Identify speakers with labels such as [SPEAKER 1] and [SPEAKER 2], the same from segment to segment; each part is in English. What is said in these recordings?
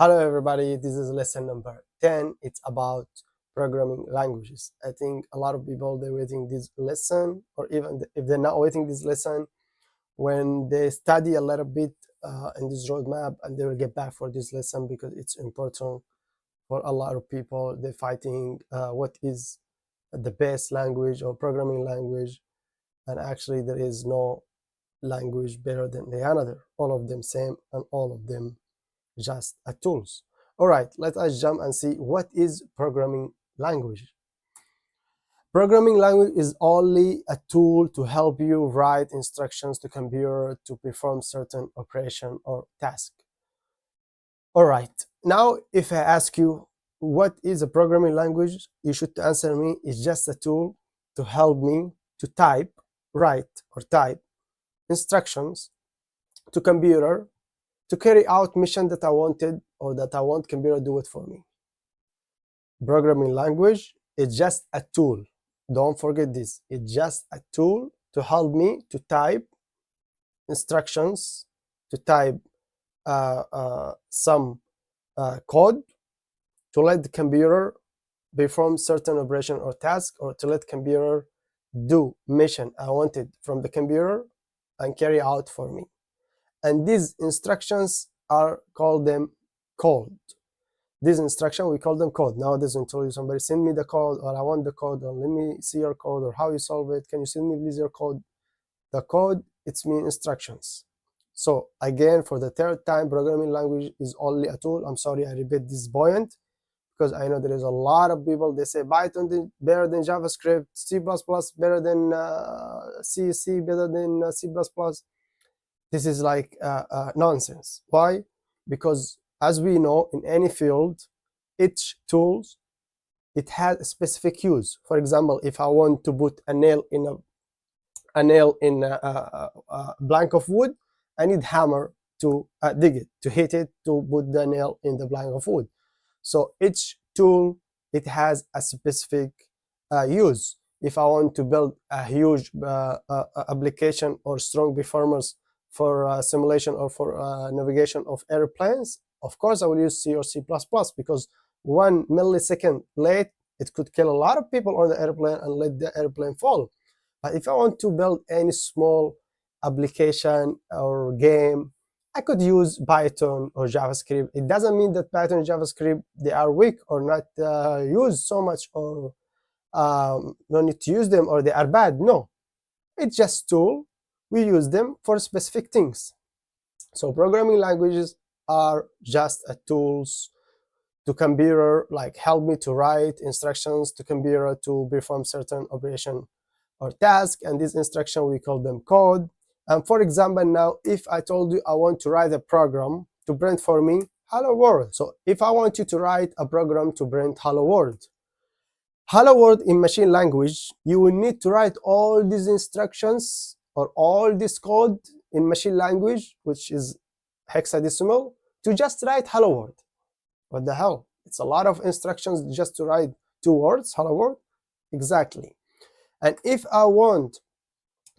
[SPEAKER 1] Hello everybody, this is lesson number 10. It's about programming languages. I think a lot of people, they're waiting this lesson, or even if they're not waiting this lesson, when they study a little bit in this roadmap, and they will get back for this lesson because it's important for a lot of people. They're fighting what is the best language or programming language, and actually there is no language better than the another. All of them same, and all of them just a tools. All right, let us jump and see what is programming language. Programming language is only a tool to help you write instructions to computer to perform certain operation or task. All right, now if I ask you what is a programming language, you should answer me it's just a tool to help me to write or type instructions to computer to carry out mission that I wanted or that I want computer do it for me. Programming language is just a tool. Don't forget this. It's just a tool to help me to type instructions, to type some code, to let the computer perform certain operation or task, or to let computer do mission I wanted from the computer and carry out for me. And these instructions are called them code. This instruction, we call them code. Nowadays, when you somebody send me the code, or I want the code, or let me see your code, or how you solve it, can you send me please your code? The code, it's mean instructions. So again, for the third time, programming language is only a tool. I'm sorry I repeat this point, because I know there is a lot of people, they say Python better than JavaScript, C++ better than C better than C++. This is like nonsense. Why? Because as we know, in any field, each tool, it has a specific use. For example, if I want to put a nail in a blank of wood, I need hammer to dig it, to hit it, to put the nail in the blank of wood. So each tool, it has a specific use. If I want to build a huge application or strong performance for simulation or for navigation of airplanes, of course I will use C or C++, because 1 millisecond late, it could kill a lot of people on the airplane and let the airplane fall. But if I want to build any small application or game, I could use Python or JavaScript. It doesn't mean that Python and JavaScript, they are weak or not used so much, or don't need to use them, or they are bad. No, it's just tool. We use them for specific things. So programming languages are just a tools to computer, like help me to write instructions to computer to perform certain operation or task, and this instruction we call them code. And for example, now if I told you I want to write a program to print for me hello world. So if I want you to write a program to print hello world, in machine language, you will need to write all these instructions or all this code in machine language, which is hexadecimal, to just write hello world. What the hell? It's a lot of instructions just to write 2 words, hello world. Exactly. And if I want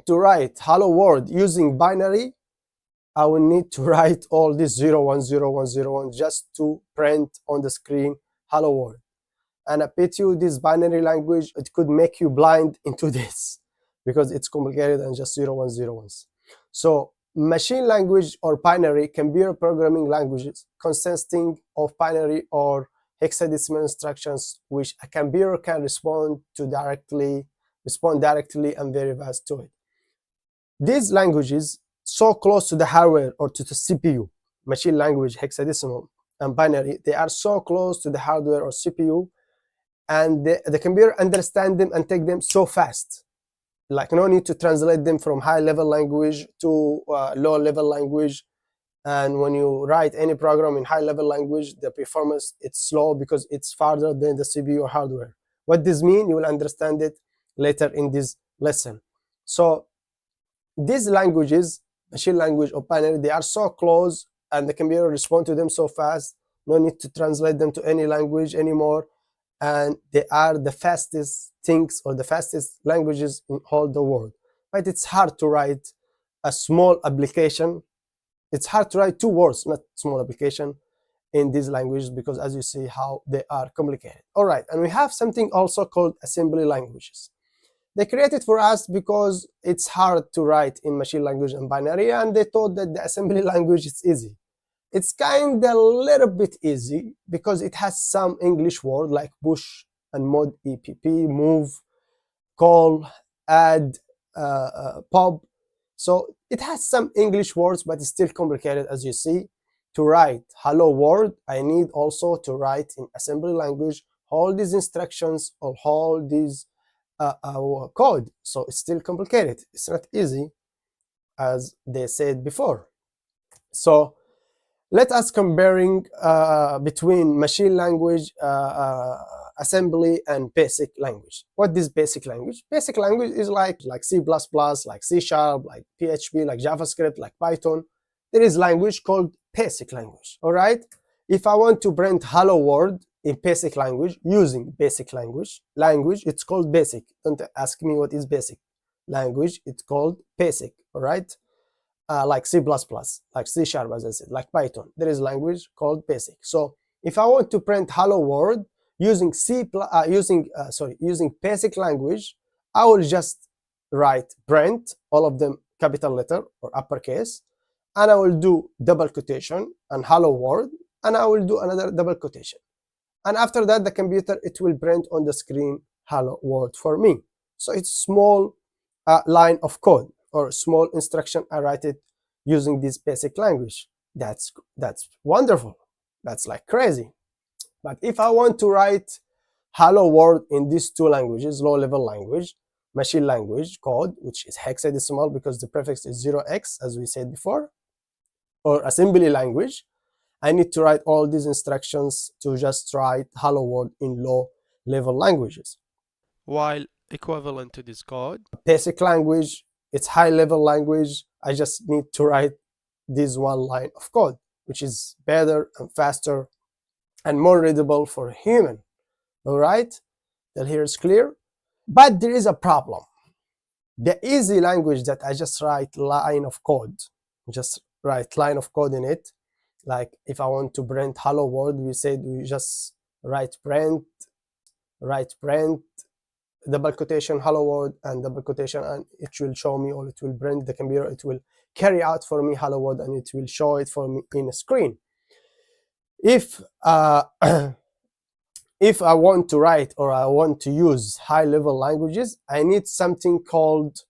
[SPEAKER 1] to write hello world using binary, I will need to write all this 010101 just to print on the screen hello world. And I bet you this binary language, it could make you blind into this, because it's complicated than just 0101s. So machine language or binary computer programming languages consisting of binary or hexadecimal instructions which a computer can respond directly and very fast to it. These languages so close to the hardware or to the CPU, machine language, hexadecimal, and binary, they are so close to the hardware or CPU, and the computer understand them and take them so fast. Like no need to translate them from high-level language to low-level language. And when you write any program in high-level language, the performance, it's slow because it's farther than the CPU or hardware. What this means, you will understand it later in this lesson. So these languages, machine language or binary, they are so close, and the computer responds to them so fast. No need to translate them to any language anymore. And they are the fastest things or the fastest languages in all the world. But it's hard to write a small application. It's hard to write 2 words, not small application, in these languages, because as you see how they are complicated. All right, and we have something also called assembly languages. They created for us because it's hard to write in machine language and binary, and they thought that the assembly language is easy. It's kind of a little bit easy because it has some English word like push and mod, epp, move, call, add, pop. So it has some English words, but it's still complicated, as you see. To write hello world, I need also to write in assembly language all these instructions or all these code. So it's still complicated. It's not easy, as they said before. So let us comparing between machine language, assembly, and basic language. What is basic language? Basic language is like C++, like C#, like PHP, like JavaScript, like Python. There is language called basic language. All right. If I want to print hello world in basic language using basic language, it's called basic. Don't ask me what is basic language. It's called basic. All right. Like C++, like C#, as I said, like Python. There is language called basic. So if I want to print hello world using using basic language, I will just write print, all of them capital letter or uppercase, and I will do double quotation and hello world, and I will do another double quotation. And after that, the computer, it will print on the screen hello world for me. So it's small line of code or small instruction. I write it using this basic language. That's wonderful. That's like crazy. But if I want to write hello world in these two languages, low level language, machine language code, which is hexadecimal because the prefix is 0x, as we said before, or assembly language, I need to write all these instructions to just write hello world in low level languages.
[SPEAKER 2] While equivalent to this code,
[SPEAKER 1] basic language, it's high level language, I just need to write this one line of code, which is better and faster and more readable for a human. All right, that here is clear. But there is a problem. The easy language that I just write line of code, just write line of code in it. Like if I want to print hello world, we said we just write print, double quotation hello world and double quotation, and it will show me, or it will print the computer, it will carry out for me hello world, and it will show it for me in a screen. If if I want to write or I want to use high level languages, I need something called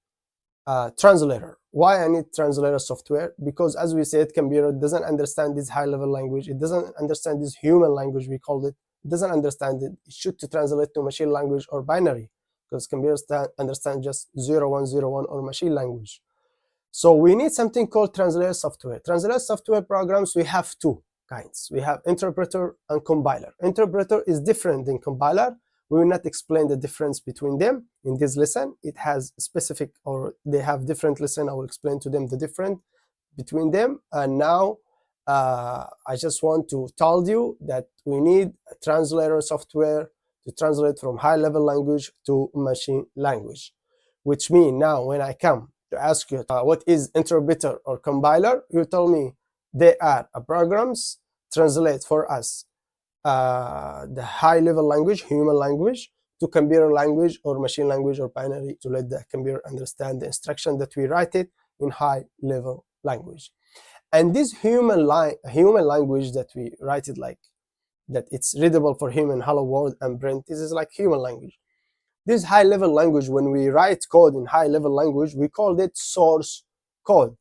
[SPEAKER 1] translator. Why I need translator software? Because as we said, computer doesn't understand this high level language. It doesn't understand this human language, we called it. It doesn't understand it. It should to translate to machine language or binary, because computers understand just 0101 or machine language. So we need something called translator software. Translator software programs, we have two kinds. We have interpreter and compiler. Interpreter is different than compiler. We will not explain the difference between them in this lesson. It has specific, or they have different lesson. I will explain to them the difference between them. And now I just want to tell you that we need a translator software to translate from high level language to machine language, which means now when I come to ask you what is interpreter or compiler, you tell me they are programs translate for us the high level language, human language, to computer language or machine language or binary, to let the computer understand the instruction that we write it in high level language. And this human language that we write it like that, it's readable for human, hello world and print, this is like human language. This high level language, when we write code in high level language, we call it source code.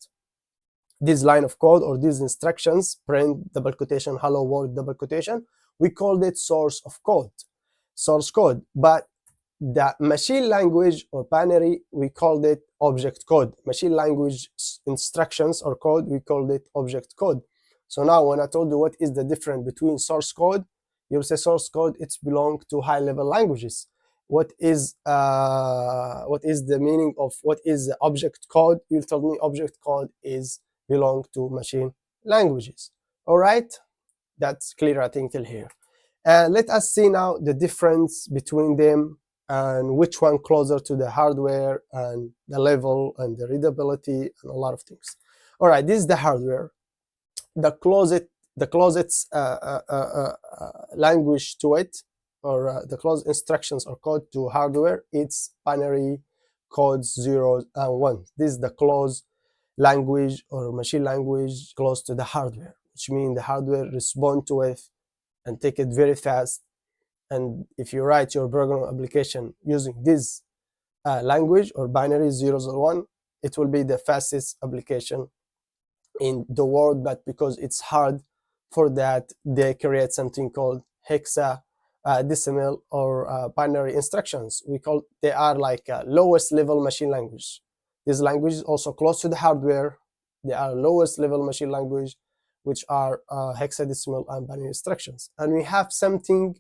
[SPEAKER 1] This line of code or these instructions, print, double quotation, hello world, double quotation, we called it source code. But the machine language or binary, we called it object code. Machine language instructions or code, we called it object code. So now when I told you what is the difference between source code, you'll say source code, it's belong to high level languages. What is the meaning of what is the object code? You'll tell me object code is belong to machine languages. All right, that's clear, I think, till here. Let us see now the difference between them and which one closer to the hardware and the level and the readability and a lot of things. All right, this is the hardware. The closest the closest language to it, or the closest instructions or code to hardware, it's binary codes, zeros and ones. This is the close language or machine language close to the hardware, which means the hardware respond to it and take it very fast. And if you write your program application using this language or binary zeros or one, it will be the fastest application in the world. But because it's hard for that, they create something called hexa decimal or binary instructions. They are like lowest level machine language. This language is also close to the hardware. They are lowest level machine language, which are hexadecimal and binary instructions. And we have something,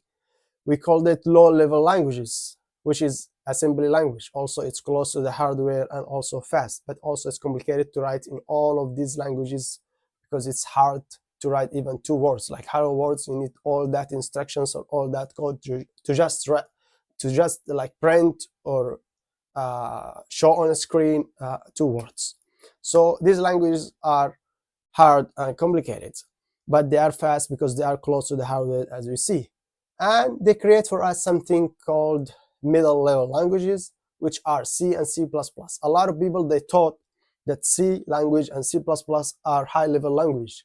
[SPEAKER 1] we called it low level languages, which is assembly language. Also, it's close to the hardware and also fast, but also it's complicated to write in all of these languages because it's hard to write even 2 words. Like hello words, you need all that instructions or all that code to just like print or show on a screen 2 words. So these languages are hard and complicated, but they are fast because they are close to the hardware, as we see. And they create for us something called middle level languages, which are C and C++. A lot of people, they thought that C language and C++ are high level language,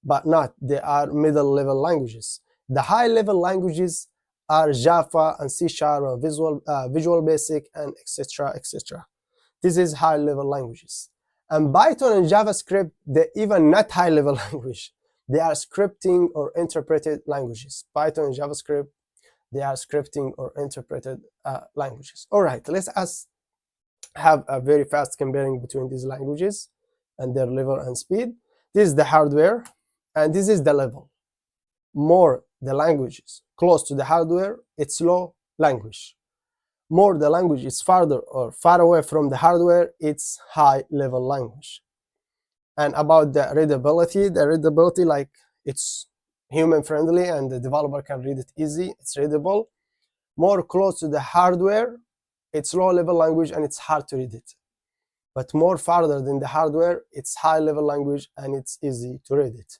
[SPEAKER 1] but not. They are middle level languages. The high level languages are Java and C# and Visual Basic and etc. etc. This is high level languages. And Python and JavaScript, they're even not high level language. They are scripting or interpreted languages. Python and JavaScript, they are scripting or interpreted languages. All right, let's have a very fast comparing between these languages and their level and speed. This is the hardware, and this is the level. More the language is close to the hardware, it's low language. More the language is farther or far away from the hardware, it's high level language. And about the readability, like it's human friendly and the developer can read it easy, it's readable. More close to the hardware, it's low level language and it's hard to read it. But more farther than the hardware, it's high level language and it's easy to read it.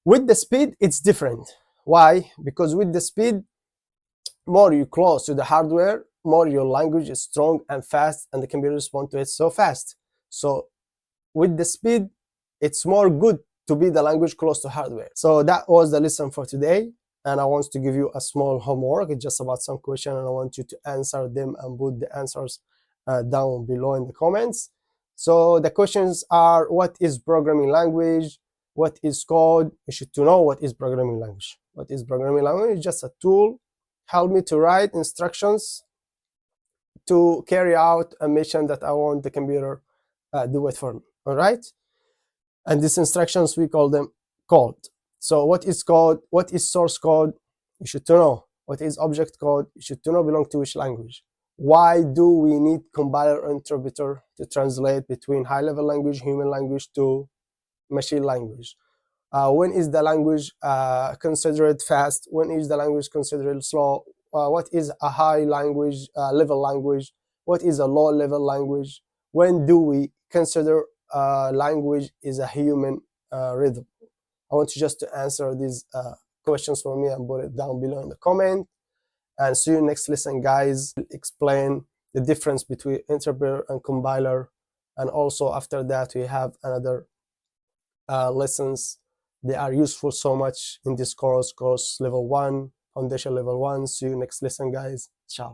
[SPEAKER 1] With the speed, it's different. Why? Because with the speed, more you close to the hardware, more your language is strong and fast and the computer responds to it so fast. So with the speed, it's more good to be the language close to hardware. So that was the lesson for today. And I want to give you a small homework. It's just about some question and I want you to answer them and put the answers down below in the comments. So the questions are, what is programming language? What is code? You should to know what is programming language. What is programming language? It's just a tool, help me to write instructions to carry out a mission that I want the computer do it for me. All right? And these instructions, we call them code. So what is code? What is source code? You should to know. What is object code? You should to know belong to which language. Why do we need compiler or interpreter to translate between high-level language, human language to machine language? When is the language considered fast? When is the language considered slow? What is a high language level language? What is a low level language? When do we consider language is a human rhythm? I want you just to answer these questions for me and put it down below in the comment. And see you next lesson, guys. Explain the difference between interpreter and compiler. And also after that, we have another lessons. They are useful so much in this course level 1, foundation level 1. See you next lesson, guys. Ciao.